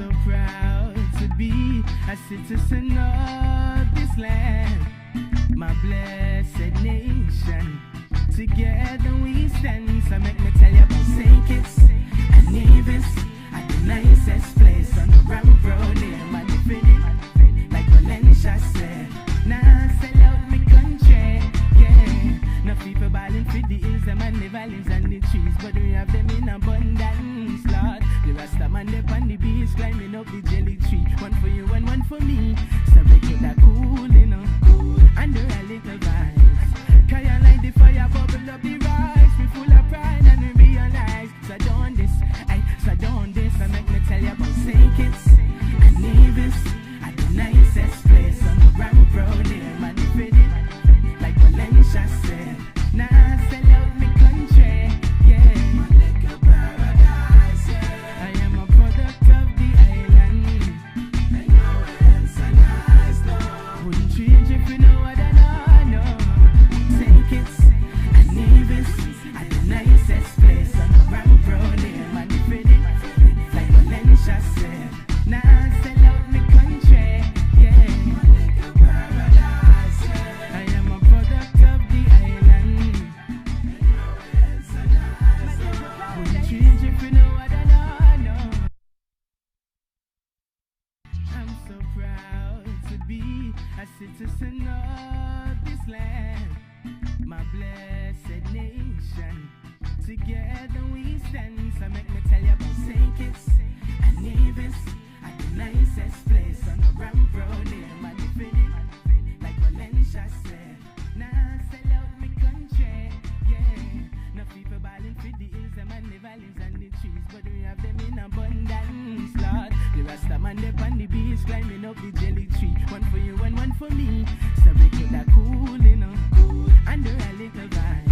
so proud to be a citizen of this land, my blessed nation. Together we stand, so make me tell you about St. Kitts and Nevis, at the nicest place on the Ramp Road here, man, like Valencia said. Now sell out me country, yeah. No people balling for the hills, them and the valleys and the trees, but we have them in abundance, Lord. The Rasta man they on the beach, climbing up the jelly tree. One for you and one for me, so we could that cool, you know, and do a little vibes. Can you light the fire, bubble up the rise? We full of pride and we realize. So don't this, so don't this, and make me tell you about St. Kitts and Nevis, at the nicest place on the Ramp Road here, man, like Valencia said. Now sell out me country, yeah. My little paradise, yeah. I am a product of the island, and nowhere else so nice, no. Wouldn't change if you know what I know, no. St. Kitts and Nevis, at the nicest place on the Ramp Road here, man, like Valencia said. Now sell out me country, yeah. My little paradise, yeah. I am a product of the island, and nowhere else so nice, no. Wouldn't change if you know what I know. I'm so proud to be a citizen of this land, my blessed nation. Together we stand, so make me tell you about St. Kitts and Nevis, at the nicest place on the Ramp Road here, man, like Valencia said. Now sell out me country, yeah. No people balling for the hills, them and the valleys and the trees, but we have them in abundance, Lord. The Rasta man they on the beach, climbing up the jelly tree. One for you and one for me, so we could that cool, you know, and do a little vibes.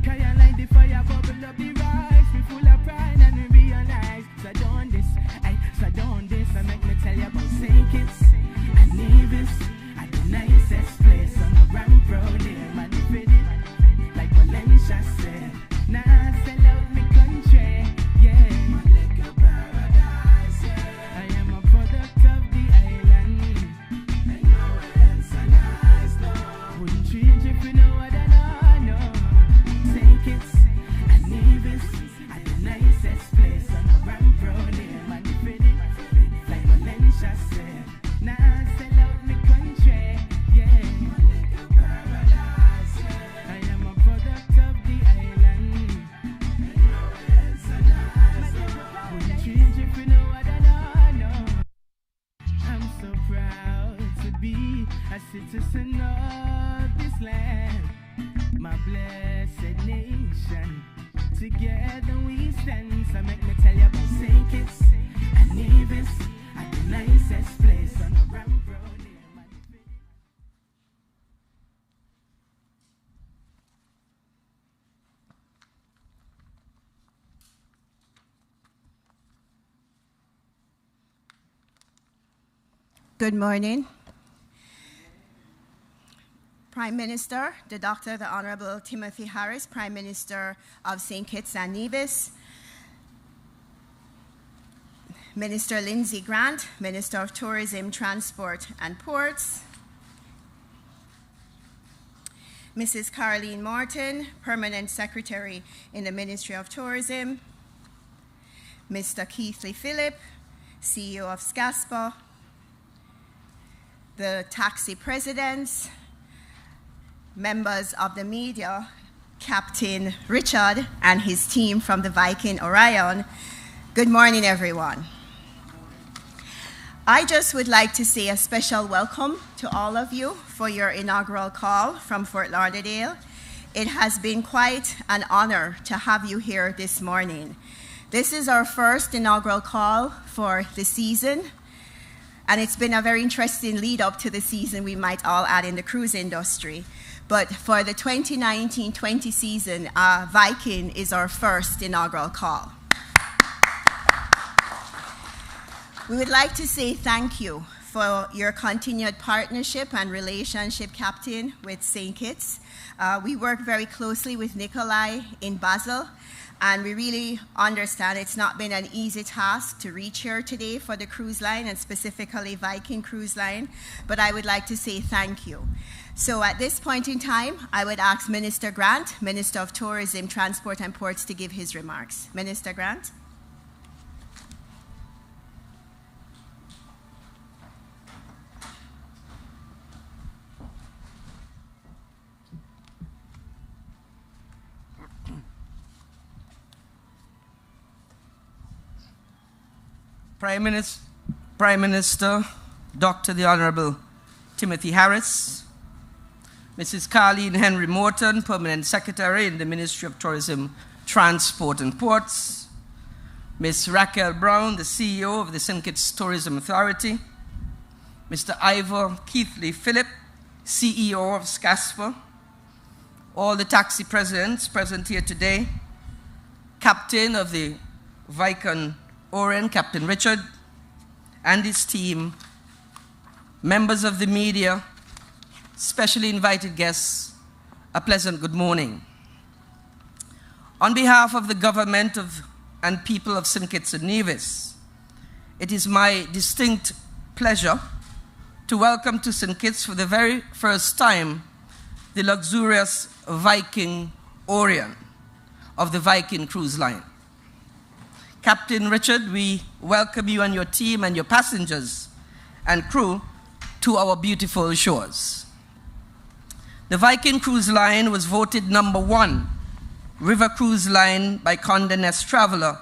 Can you light the fire, bubble up the rise? We full of pride and we realize. So don't this, so don't this, and make me tell you about St. Kitts and Nevis, at the nicest place on the Ramp Road here, man, like Valencia said. Now sell out me country, yeah. My little paradise, yeah. I am a product of the island, and nowhere else so nice, no. Wouldn't change if you know what I know. St. Kitts and Nevis, at the nicest place on the Ramp Road here, man, like Valencia said. Now sell out me country, yeah. My little paradise, yeah. I am a product of the island, and nowhere else so nice, no. Wouldn't change if you know what I know. I'm so proud to be a citizen of this land, my blessed nation. Together we stand, so make me tell you about St. Kitts and Nevis, at the nicest place on the Ramp Road here, man. Good morning. Prime Minister, the Dr. the Honorable Timothy Harris, Prime Minister of St. Kitts and Nevis, Minister Lindsay Grant, Minister of Tourism, Transport and Ports, Mrs. Caroline Morton, Permanent Secretary in the Ministry of Tourism, Mr. Keithley Phillip, CEO of SCASPA, the taxi presidents, members of the media, Captain Richard and his team from the Viking Orion. Good morning, everyone. I just would like to say a special welcome to all of you for your inaugural call from Fort Lauderdale. It has been quite an honor to have you here this morning. This is our first inaugural call for the season, and it's been a very interesting lead up to the season, we might all add, in the cruise industry. But for the 2019-20 season, Viking is our first inaugural call. We would like to say thank you for your continued partnership and relationship, Captain, with St. Kitts. We work very closely with Nikolai in Basel, and we really understand it's not been an easy task to reach here today for the cruise line, and specifically Viking Cruise Line, but I would like to say thank you. So at this point in time, I would ask Minister Grant, Minister of Tourism, Transport and Ports, to give his remarks. Minister Grant. Prime Minister, Dr. the Honorable Timothy Harris, Mrs. Carleen Henry Morton, Permanent Secretary in the Ministry of Tourism, Transport and Ports, Ms. Raquel Brown, the CEO of the St. Kitts Tourism Authority, Mr. Ivor Keithley Phillip, CEO of SCASPA, all the taxi presidents present here today, Captain of the Viking Orion, Captain Richard, and his team, members of the media, specially invited guests, a pleasant good morning. On behalf of the government and people of St. Kitts and Nevis, it is my distinct pleasure to welcome to St. Kitts for the very first time the luxurious Viking Orion of the Viking Cruise Line. Captain Richard, we welcome you and your team and your passengers and crew to our beautiful shores. The Viking Cruise Line was voted #1 river cruise line by Condé Nast Traveler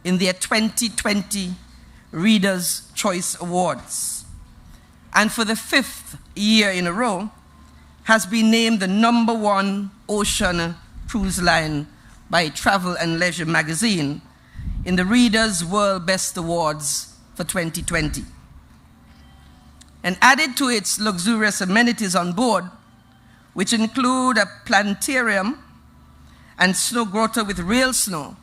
in their 2020 Reader's Choice Awards, and for the 5th year in a row has been named the #1 ocean cruise line by Travel and Leisure magazine in the Reader's World Best Awards for 2020. And added to its luxurious amenities on board, which include a planetarium and snow grotto with real snow,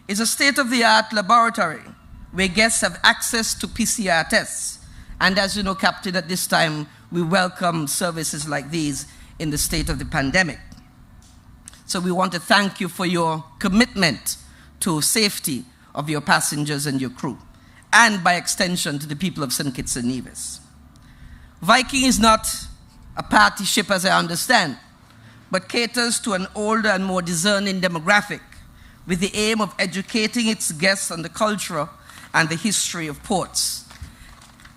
is a state-of-the-art laboratory where guests have access to PCR tests. And as you know, Captain, at this time, we welcome services like these in the state of the pandemic. So we want to thank you for your commitment to safety of your passengers and your crew, and by extension to the people of St. Kitts and Nevis. Viking is not a party ship, as I understand, but caters to an older and more discerning demographic with the aim of educating its guests on the culture and the history of ports.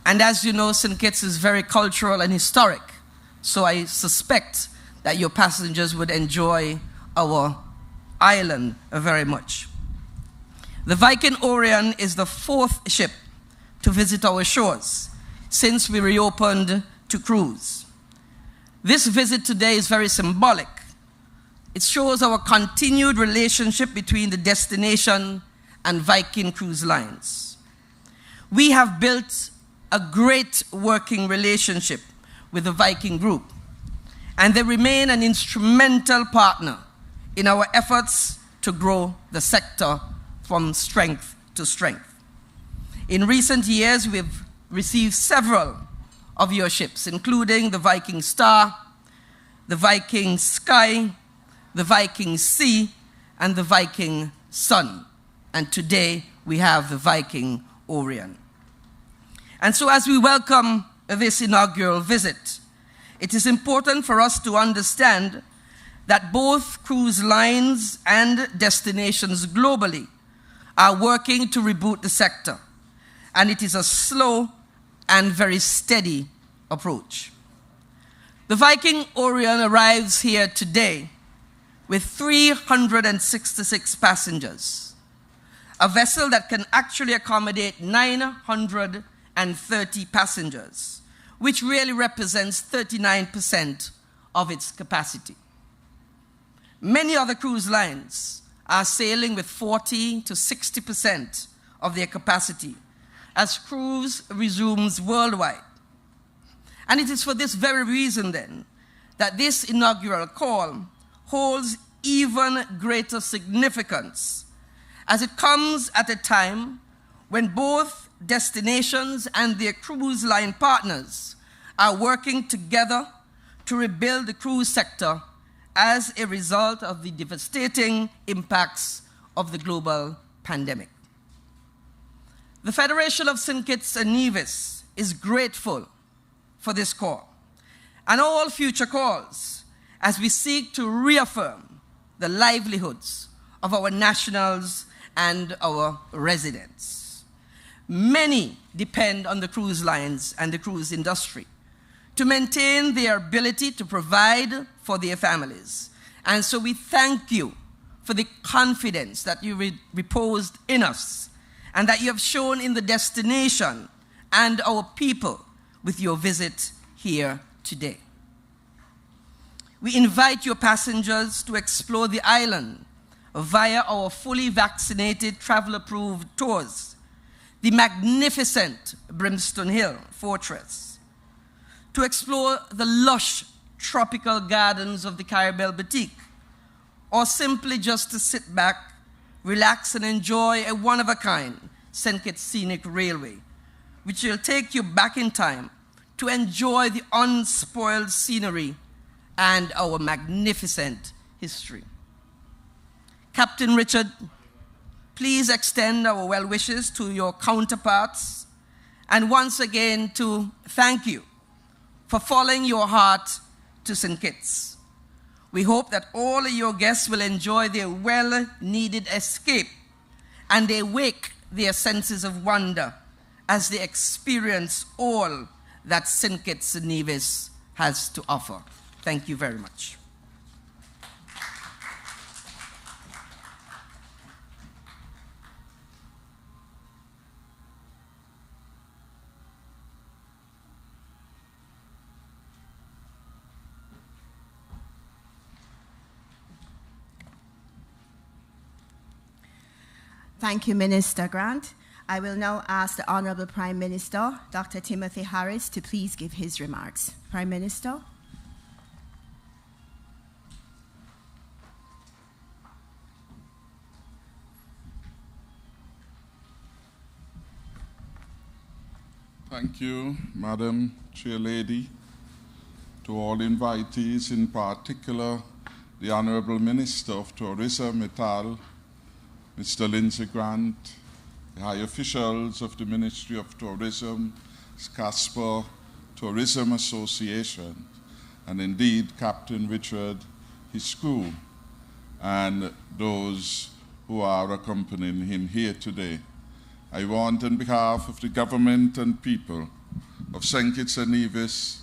And as you know, St. Kitts is very cultural and historic, so I suspect that your passengers would enjoy our island very much. The Viking Orion is the 4th ship to visit our shores since we reopened to cruise. This visit today is very symbolic. It shows our continued relationship between the destination and Viking Cruise Lines. We have built a great working relationship with the Viking Group, and they remain an instrumental partner in our efforts to grow the sector from strength to strength. In recent years, we've received several of your ships, including the Viking Star, the Viking Sky, the Viking Sea, and the Viking Sun. And today, we have the Viking Orion. And so as we welcome this inaugural visit, it is important for us to understand that both cruise lines and destinations globally are working to reboot the sector, and it is a slow and very steady approach. The Viking Orion arrives here today with 366 passengers, a vessel that can actually accommodate 930 passengers, which really represents 39% of its capacity. Many other cruise lines are sailing with 40 to 60% of their capacity as cruise resumes worldwide. And it is for this very reason then that this inaugural call holds even greater significance, as it comes at a time when both destinations and their cruise line partners are working together to rebuild the cruise sector as a result of the devastating impacts of the global pandemic. The Federation of St. Kitts and Nevis is grateful for this call and all future calls as we seek to reaffirm the livelihoods of our nationals and our residents. Many depend on the cruise lines and the cruise industry to maintain their ability to provide for their families. And so we thank you for the confidence that you reposed in us and that you have shown in the destination and our people with your visit here today. We invite your passengers to explore the island via our fully vaccinated, travel-approved tours, the magnificent Brimstone Hill Fortress, to explore the lush tropical gardens of the Caribel Boutique, or simply just to sit back, relax, and enjoy a one-of-a-kind St. Kitts Scenic Railway, which will take you back in time to enjoy the unspoiled scenery and our magnificent history. Captain Richard, please extend our well wishes to your counterparts, and once again to thank you for following your heart to St. Kitts. We hope that all of your guests will enjoy their well-needed escape and they wake their senses of wonder as they experience all that St. Kitts and Nevis has to offer. Thank you very much. Thank you, Minister Grant. I will now ask the Honorable Prime Minister, Dr. Timothy Harris, to please give his remarks. Prime Minister. Thank you, Madam Chairlady, to all invitees, in particular the Honorable Minister of Tourism, Etal, Mr. Lindsay Grant, the high officials of the Ministry of Tourism, Casper Tourism Association, and indeed Captain Richard, his crew, and those who are accompanying him here today. I want, on behalf of the government and people of St. Kitts and Nevis,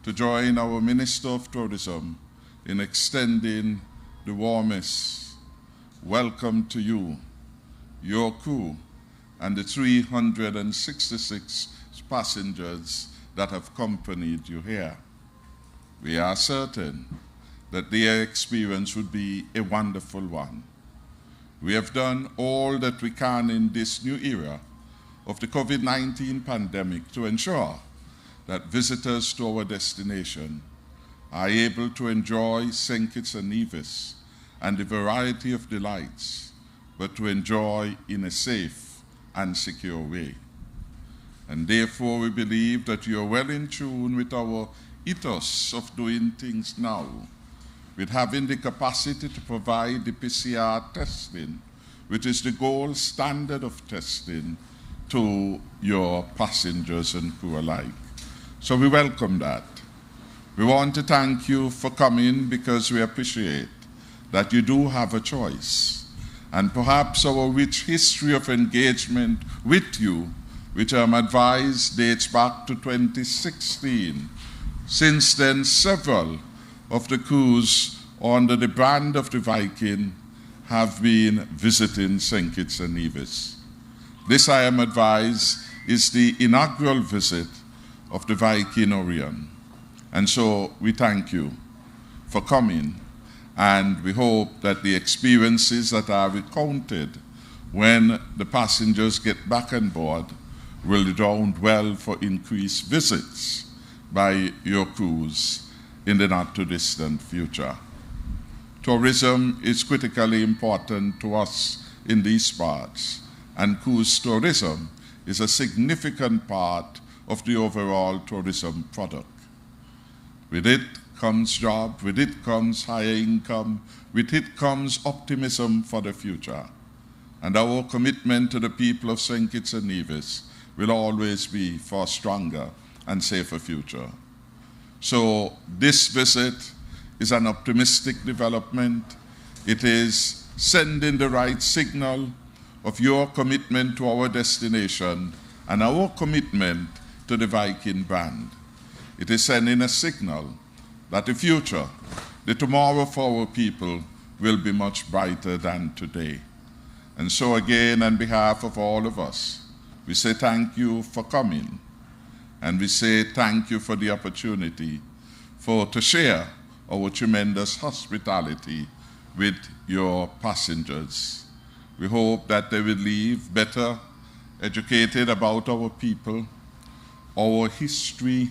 to join our Minister of Tourism in extending the warmest welcome to you, your crew, and the 366 passengers that have accompanied you here. We are certain that their experience would be a wonderful one. We have done all that we can in this new era of the COVID-19 pandemic to ensure that visitors to our destination are able to enjoy St. Kitts and Nevis and the variety of delights, but to enjoy in a safe and secure way. And therefore we believe that you are well in tune with our ethos of doing things now, with having the capacity to provide the PCR testing, which is the gold standard of testing, to your passengers and crew alike. So we welcome that. We want to thank you for coming because we appreciate that you do have a choice. And perhaps our rich history of engagement with you, which I'm advised dates back to 2016. Since then, several of the crews under the brand of the Viking have been visiting St. Kitts and Nevis. This, I am advised, is the inaugural visit of the Viking Orion. And so we thank you for coming, and we hope that the experiences that are recounted when the passengers get back on board will redound well for increased visits by your crews in the not-too-distant future. Tourism is critically important to us in these parts, and cruise tourism is a significant part of the overall tourism product. With it comes jobs, with it comes higher income, with it comes optimism for the future. And our commitment to the people of St. Kitts and Nevis will always be for a stronger and safer future. So this visit is an optimistic development. It is sending the right signal of your commitment to our destination and our commitment to the Viking brand. It is sending a signal that the future, the tomorrow for our people, will be much brighter than today. And so again, on behalf of all of us, we say thank you for coming. And we say thank you for the opportunity to share our tremendous hospitality with your passengers. We hope that they will leave better educated about our people, our history,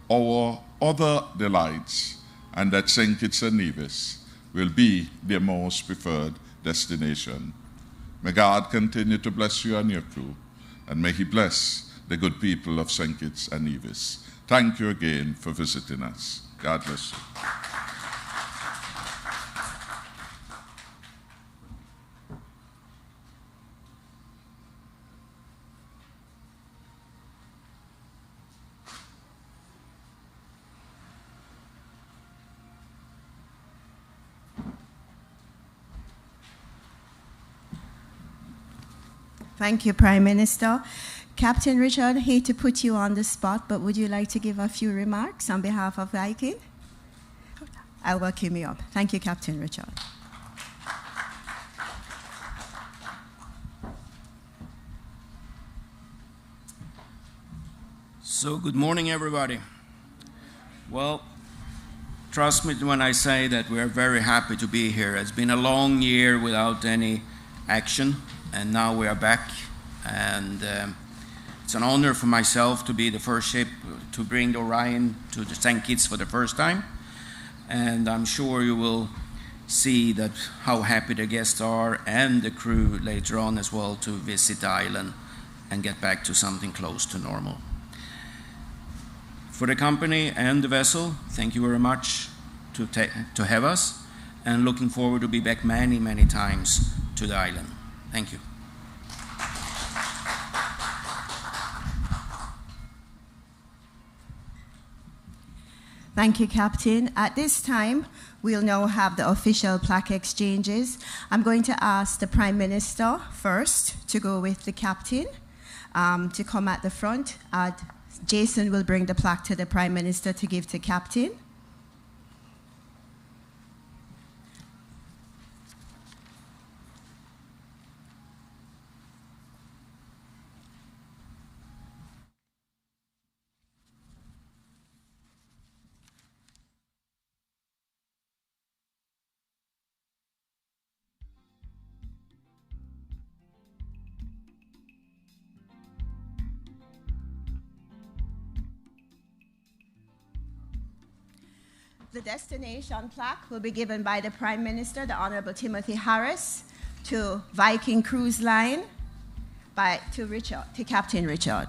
our other delights, and that St. Kitts and Nevis will be their most preferred destination. May God continue to bless you and your crew, and may He bless the good people of St. Kitts and Nevis. Thank you again for visiting us. God bless you. Thank you, Prime Minister. Captain Richard, hate to put you on the spot, but would you like to give a few remarks on behalf of Viking? I'll welcome you up. Thank you, Captain Richard. So, good morning, everybody. Well, trust me when I say that we're very happy to be here. It's been a long year without any action, and now we are back. And it's an honor for myself to be the first ship to bring the Orion to the St. Kitts for the first time. And I'm sure you will see that how happy the guests are and the crew later on as well to visit the island and get back to something close to normal. For the company and the vessel, thank you very much to have us, and looking forward to be back many, many times to the island. Thank you. Thank you, Captain. At this time, we'll now have the official plaque exchanges. I'm going to ask the Prime Minister first to go with the Captain to come at the front. Jason will bring the plaque to the Prime Minister to give to Captain. The destination plaque will be given by the Prime Minister, the Honorable Timothy Harris, to Viking Cruise Line, to Captain Richard.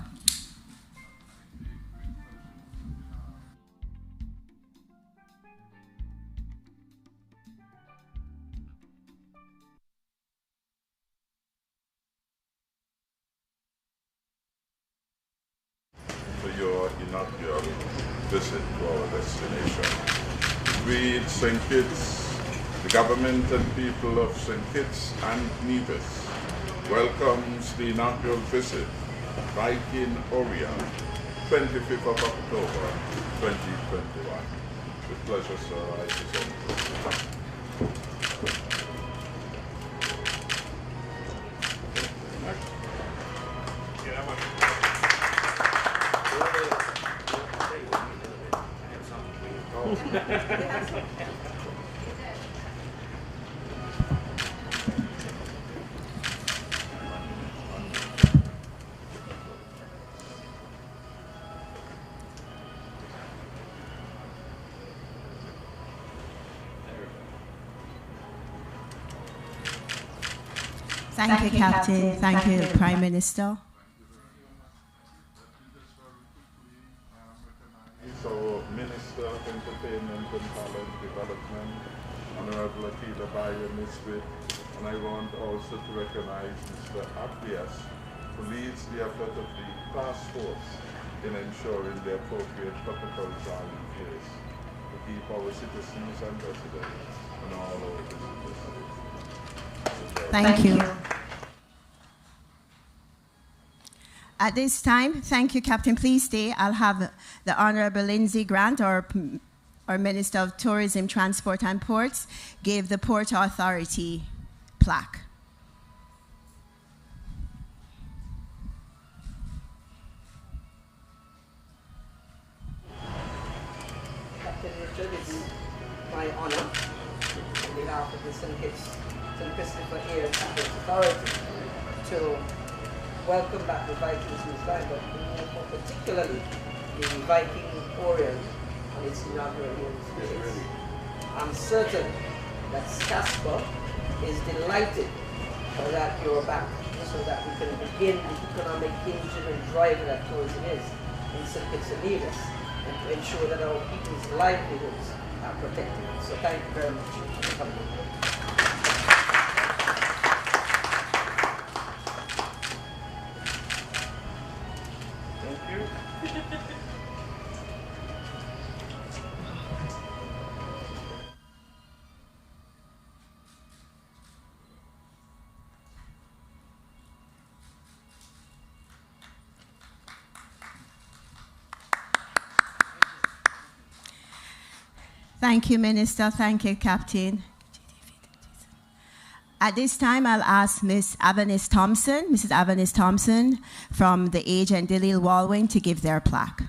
For your inaugural visit to our destination. We, St. Kitts, the government and people of St. Kitts and Nevis, welcomes the inaugural visit, Viking Orion, 25th of October, 2021. With pleasure, sir, I present you. Thank you, Captain. Thank you, Prime Minister. So, Minister of Entertainment and Talent Development, Honorable Akila Bayo Nisbet, and I want also to recognize Mr. Abdias, who leads the effort of the task force in ensuring the appropriate protocols are in place to keep our citizens and residents and all our visitors safe. Thank you. At this time, thank you, Captain. Please stay. I'll have the Honorable Lindsay Grant, our Minister of Tourism, Transport and Ports, give the Port Authority plaque. Captain Richard, it's my honor on behalf of the St. Christopher Air Transport Authority to welcome back the Vikings New Line, but more particularly the Viking Orion on its inaugural year. I'm certain that Casper is delighted that you're back, so that we can begin the economic engine and driver that tourism is in St. Kitts and Nevis, and to ensure that our people's livelihoods are protected. So thank you very much for coming. Thank you, Minister. Thank you, Captain. At this time, I'll ask Ms. Mrs. Avanis Thompson from the agent Delil Walwyn to give their plaque.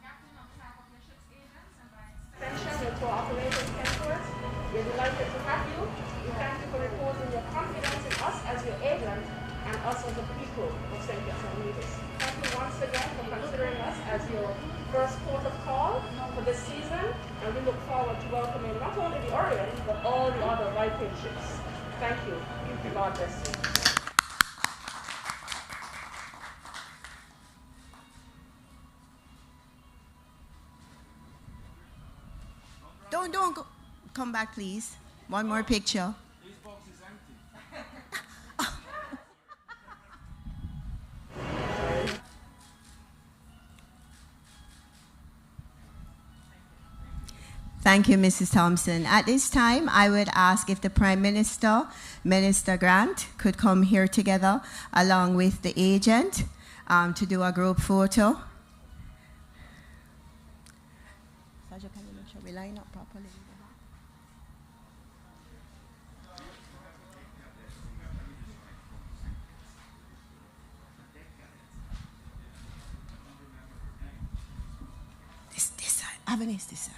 Captain, on behalf of the ship's agents and by extension your tour operators, Kenworth, we're delighted to have you. We thank you for reposing your confidence in us as your agent and us as the people of St. Kitts and Nevis. Thank you once again for considering us as your first port of call for this season, and we look forward to welcoming not only the Orion, but all the other Viking ships. Thank you. God bless you. Don't go. Come back, please. One more picture. Thank you, Mrs. Thompson. At this time, I would ask if the Prime Minister, Minister Grant, could come here together along with the agent to do a group photo. Sergio, can you make sure we line up properly? This side. Avanis, this side.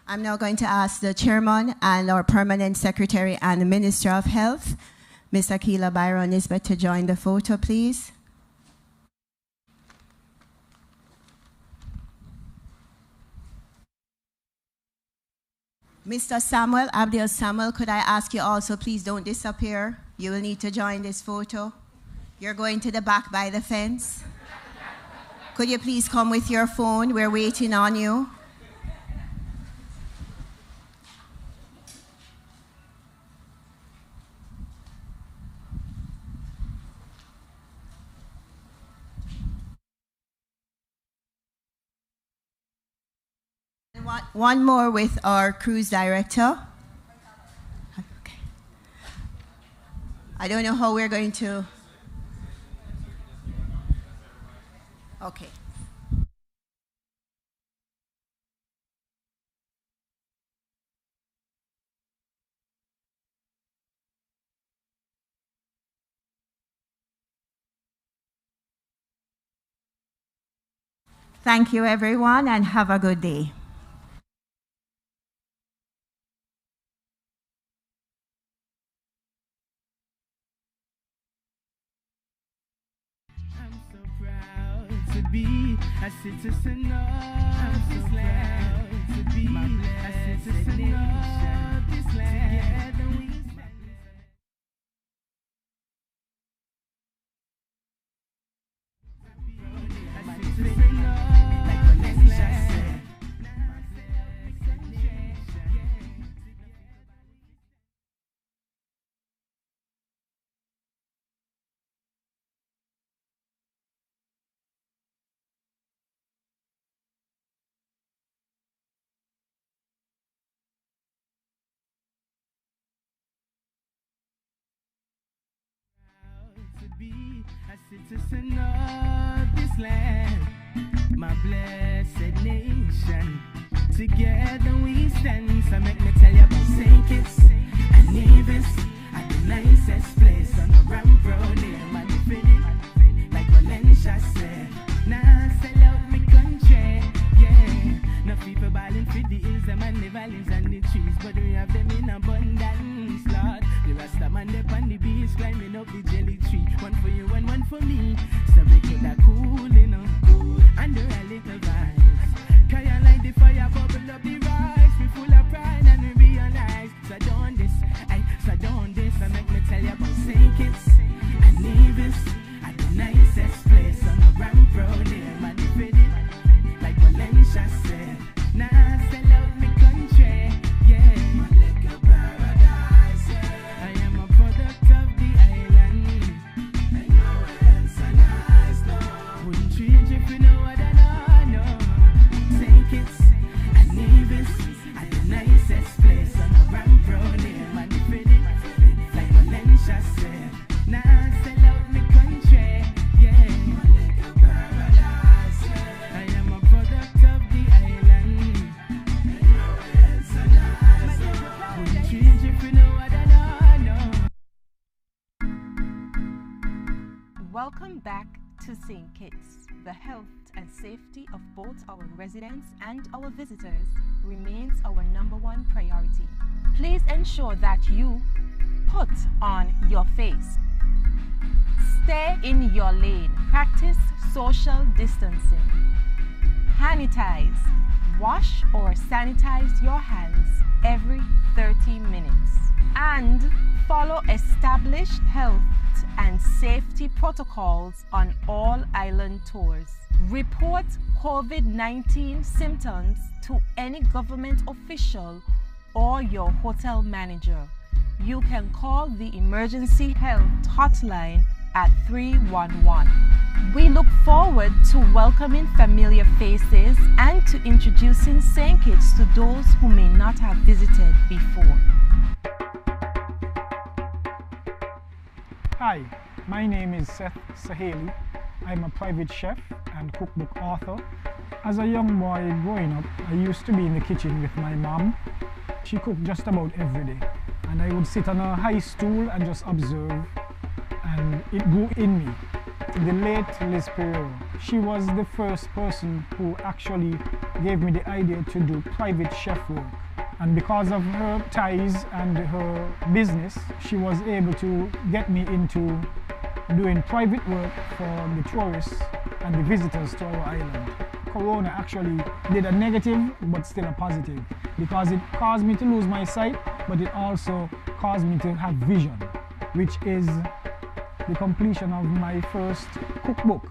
I'm now going to ask the Chairman and our Permanent Secretary and the Minister of Health, Ms. Akila Bayo Nisbet, to join the photo, please. Mr. Samuel, Abdel Samuel, could I ask you also, please don't disappear. You will need to join this photo. You're going to the back by the fence. Could you please come with your phone? We're waiting on you. One more with our cruise director. Okay. I don't know how we're going to. Okay. Thank you, everyone, and have a good day. I'm so proud to be a citizen of this land. To be a citizen of this land. Together we stand. To be a citizen of this land, my blessed nation. Together we stand. So make me tell you about St. Kitts and Nevis, at the nicest place on the ramp road there, man. Fitted like Valencia said. Now sell out me country, yeah. No people balling for the hills, them and the valleys and the trees, but we have them in abundance, Lord. The Rasta man up on the beach, climbing up the jelly tree. One for you and one for me. So we could have cool, you know, under a little vibes. Carry on like the fire, bubble up the rise. We full of pride and we realize. So don't this, so don't this. So make me tell you about St. Kitts and Nevis, at the nicest place on the ramp road there, man. Fitted like Valencia said. Now sell out me country, yeah. My little paradise, yeah. I am a product of the island, and nowhere else so nice, no. Wouldn't change if you know what I know. St. Kitts and Nevis, at the nicest place on the ramp road here, man. Fitted like Valencia said. Now sell out me country, yeah. My little paradise, yeah. I am a product of the island, and nowhere else so nice, no. Wouldn't change if you know what I know. Welcome back to St. Kitts. The health and safety of both our residents and our visitors remains our #1 priority. Please ensure that you put on your face, stay in your lane, practice social distancing, sanitize, wash or sanitize your hands every 30 minutes, and follow established health and safety protocols on all island tours. Report COVID-19 symptoms to any government official or your hotel manager. You can call the Emergency Health Hotline at 311. We look forward to welcoming familiar faces and to introducing St. Kitts to those who may not have visited before. Hi, my name is Seth Saheli. I'm a private chef and cookbook author. As a young boy growing up, I used to be in the kitchen with my mom. She cooked just about every day, and I would sit on a high stool and just observe, and it grew in me. The late Liz Pereira, she was the first person who actually gave me the idea to do private chef work. And because of her ties and her business, she was able to get me into doing private work for the tourists and the visitors to our island. Corona actually did a negative, but still a positive, because it caused me to lose my sight, but it also caused me to have vision, which is the completion of my first cookbook.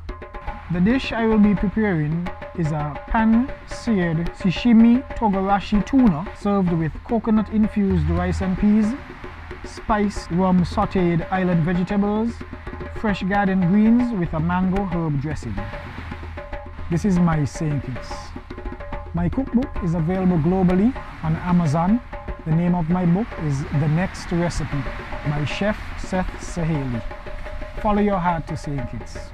The dish I will be preparing is a pan-seared sashimi togarashi tuna served with coconut-infused rice and peas, spiced rum sautéed island vegetables, fresh garden greens with a mango herb dressing. This is my St. Kitts. My cookbook is available globally on Amazon. The name of my book is The Next Recipe by Chef Seth Saheli. Follow your heart to St. Kitts.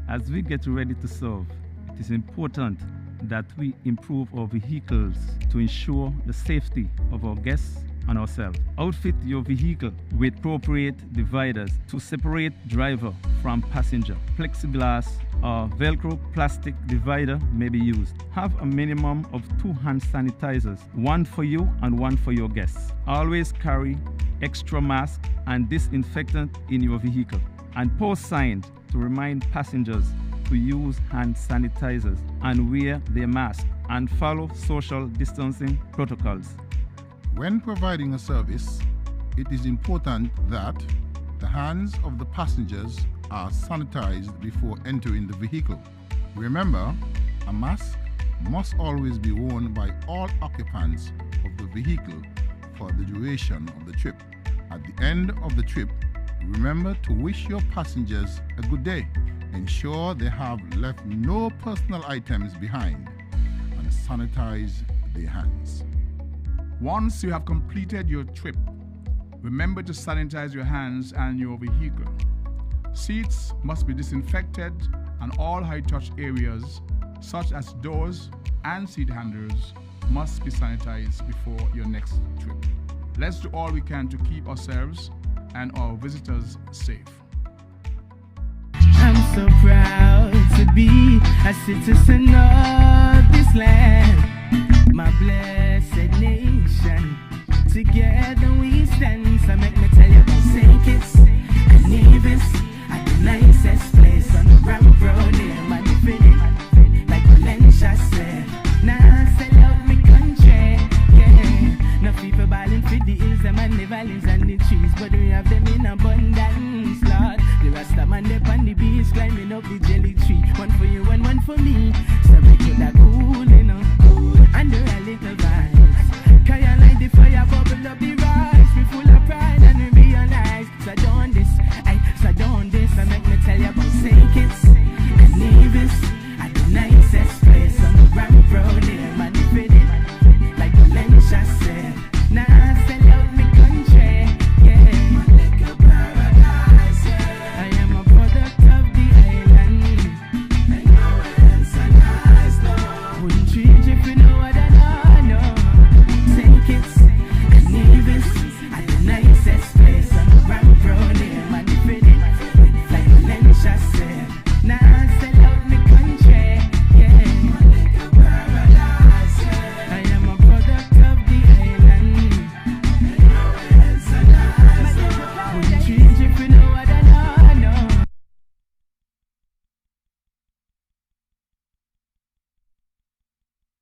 As we get ready to serve, it is important that we improve our vehicles to ensure the safety of our guests and ourselves. Outfit your vehicle with appropriate dividers to separate driver from passenger. Plexiglass or Velcro plastic divider may be used. Have a minimum of 2 hand sanitizers, one for you and one for your guests. Always carry extra mask and disinfectant in your vehicle, and post signs to remind passengers to use hand sanitizers and wear their mask and follow social distancing protocols. When providing a service, it is important that the hands of the passengers are sanitized before entering the vehicle. Remember, a mask must always be worn by all occupants of the vehicle for the duration of the trip. At the end of the trip, remember to wish your passengers a good day. Ensure they have left no personal items behind and sanitize their hands. Once you have completed your trip, remember to sanitize your hands and your vehicle. Seats must be disinfected and all high-touch areas, such as doors and seat handles, must be sanitized before your next trip. Let's do all we can to keep ourselves and our visitors safe. I'm so proud to be a citizen of this land, my blessed nation. Together we stand, so make me tell you about St. Kitts and Nevis, at the nicest place on the Ramp Road here, man, finish, like Valencia said. Now sell out me country, yeah. No people balling for the hills, them and the valleys and the trees, but we have them in abundance, Lord. The Rasta man, they on the beach, climbing up the jelly tree. One for you and one for me.